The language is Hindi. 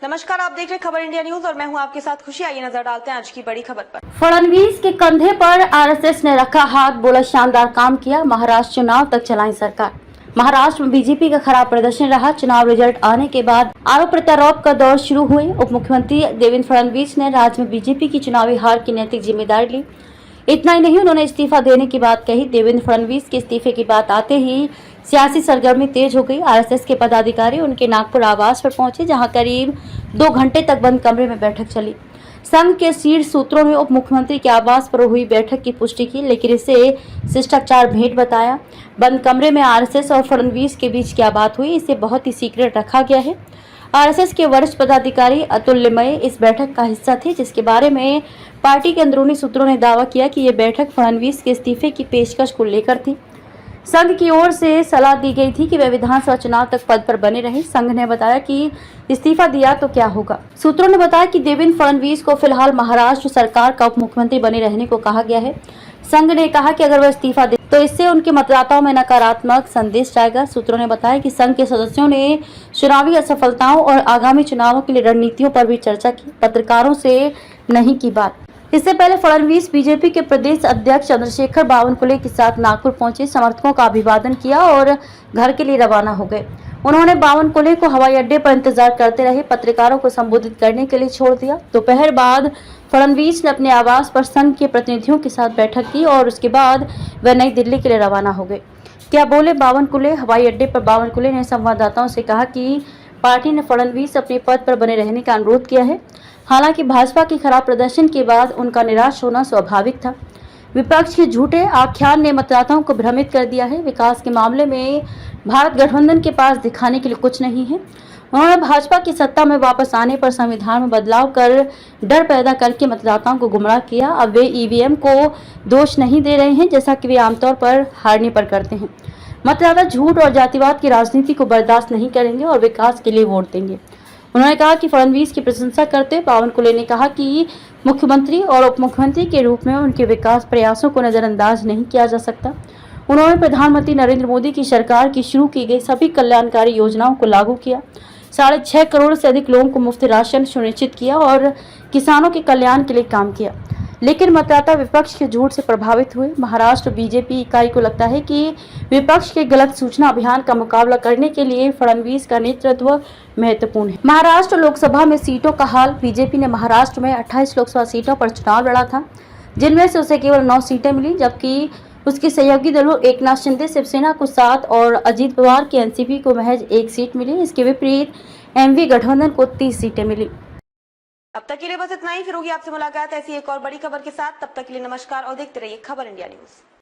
नमस्कार, आप देख रहे खबर इंडिया न्यूज और मैं हूं आपके साथ खुशी। आइए नजर डालते हैं आज की बड़ी खबर पर। फडणवीस के कंधे पर आरएसएस ने रखा हाथ, बोला शानदार काम किया, महाराष्ट्र चुनाव तक चलाई सरकार। महाराष्ट्र में बीजेपी का खराब प्रदर्शन रहा। चुनाव रिजल्ट आने के बाद आरोप प्रत्यारोप का दौर शुरू हुए। उप मुख्यमंत्री देवेंद्र फडणवीस ने राज्य में बीजेपी की चुनावी हार की नैतिक जिम्मेदारी ली। इतना ही नहीं, उन्होंने इस्तीफा देने की बात कही। देवेंद्र फडणवीस के इस्तीफे की बात आते ही सियासी सरगर्मी तेज हो गई। आरएसएस के पदाधिकारी उनके नागपुर आवास पर पहुंचे, जहां करीब 2 घंटे तक बंद कमरे में बैठक चली। संघ के शीर्ष सूत्रों ने उप मुख्यमंत्री के आवास पर हुई बैठक की पुष्टि की, लेकिन इसे शिष्टाचार भेंट बताया। बंद कमरे में आरएसएस और फडणवीस के बीच क्या बात हुई, इसे बहुत ही सीक्रेट रखा गया है। आरएसएस के वरिष्ठ पदाधिकारी अतुल्यमय इस बैठक का हिस्सा थे, जिसके बारे में पार्टी के अंदरूनी सूत्रों ने दावा किया कि ये बैठक फडणवीस के इस्तीफे की पेशकश को लेकर थी। संघ की ओर से सलाह दी गई थी कि वे विधानसभा चुनाव तक पद पर बने रहे। संघ ने बताया कि इस्तीफा दिया तो क्या होगा। सूत्रों ने बताया कि देवेंद्र फडणवीस को फिलहाल महाराष्ट्र सरकार का उप मुख्यमंत्री बने रहने को कहा गया है। संघ ने कहा कि अगर वह इस्तीफा दे तो इससे उनके मतदाताओं में नकारात्मक संदेश जाएगा। सूत्रों ने बताया कि संघ के सदस्यों ने चुनावी असफलताओं और आगामी चुनावों के लिए रणनीतियों पर भी चर्चा की, पत्रकारों से नहीं की बात। इससे पहले फडणवीस बीजेपी के प्रदेश अध्यक्ष चंद्रशेखर बावनकुले के साथ नागपुर पहुंचे, समर्थकों का अभिवादन किया और घर के लिए रवाना हो गए। उन्होंने बावनकुले को हवाई अड्डे पर इंतजार करते रहे पत्रकारों को संबोधित करने के लिए छोड़ दिया। दोपहर बाद फडणवीस ने अपने आवास पर संघ के प्रतिनिधियों के साथ बैठक की और उसके बाद वह नई दिल्ली के लिए रवाना हो गए। क्या बोले बावनकुले? हवाई अड्डे पर बावनकुले ने संवाददाताओं से कहा कि पार्टी ने फडणवीस अपने पद पर बने रहने का अनुरोध किया है। हालांकि भाजपा के खराब प्रदर्शन के बाद उनका निराश होना स्वाभाविक था। विपक्ष के झूठे आख्यान ने मतदाताओं को भ्रमित कर दिया है। विकास के मामले में भारत गठबंधन के पास दिखाने के लिए कुछ नहीं है। उन्होंने भाजपा की सत्ता में वापस आने पर संविधान में बदलाव कर डर पैदा करके मतदाताओं को गुमराह किया। अब वे ईवीएम को दोष नहीं दे रहे हैं, जैसा कि वे आमतौर पर हारने पर करते हैं। मतदाता झूठ और जातिवाद की राजनीति को बर्दाश्त नहीं करेंगे और विकास के लिए वोट देंगे। उन्होंने कहा कि फडणवीस की प्रशंसा करते हुए बावनकुले ने कहा कि मुख्यमंत्री और उप मुख्यमंत्री के रूप में उनके विकास प्रयासों को नजरअंदाज नहीं किया जा सकता। उन्होंने प्रधानमंत्री नरेंद्र मोदी की सरकार की शुरू की गई सभी कल्याणकारी योजनाओं को लागू किया, 6.5 करोड़ से अधिक लोगों को मुफ्त राशन सुनिश्चित किया और किसानों के कल्याण के लिए काम किया। लेकिन मतदाता विपक्ष के झूठ से प्रभावित हुए। महाराष्ट्र बीजेपी इकाई को लगता है कि विपक्ष के गलत सूचना अभियान का मुकाबला करने के लिए फडणवीस का नेतृत्व महत्वपूर्ण है। महाराष्ट्र लोकसभा में सीटों का हाल। बीजेपी ने महाराष्ट्र में 28 लोकसभा सीटों पर चुनाव लड़ा था, जिनमें से उसे केवल 9 सीटें मिली, जबकि उसके सहयोगी दलों एकनाथ शिंदे शिवसेना को 7 और अजीत पवार की एनसीपी को महज 1 सीट मिली। इसके विपरीत एमवी गठबंधन को 30 सीटें मिली। अब तक के लिए बस इतना ही। फिर होगी आपसे मुलाकात ऐसी एक और बड़ी खबर के साथ। तब तक के लिए नमस्कार और देखते रहिए खबर इंडिया न्यूज।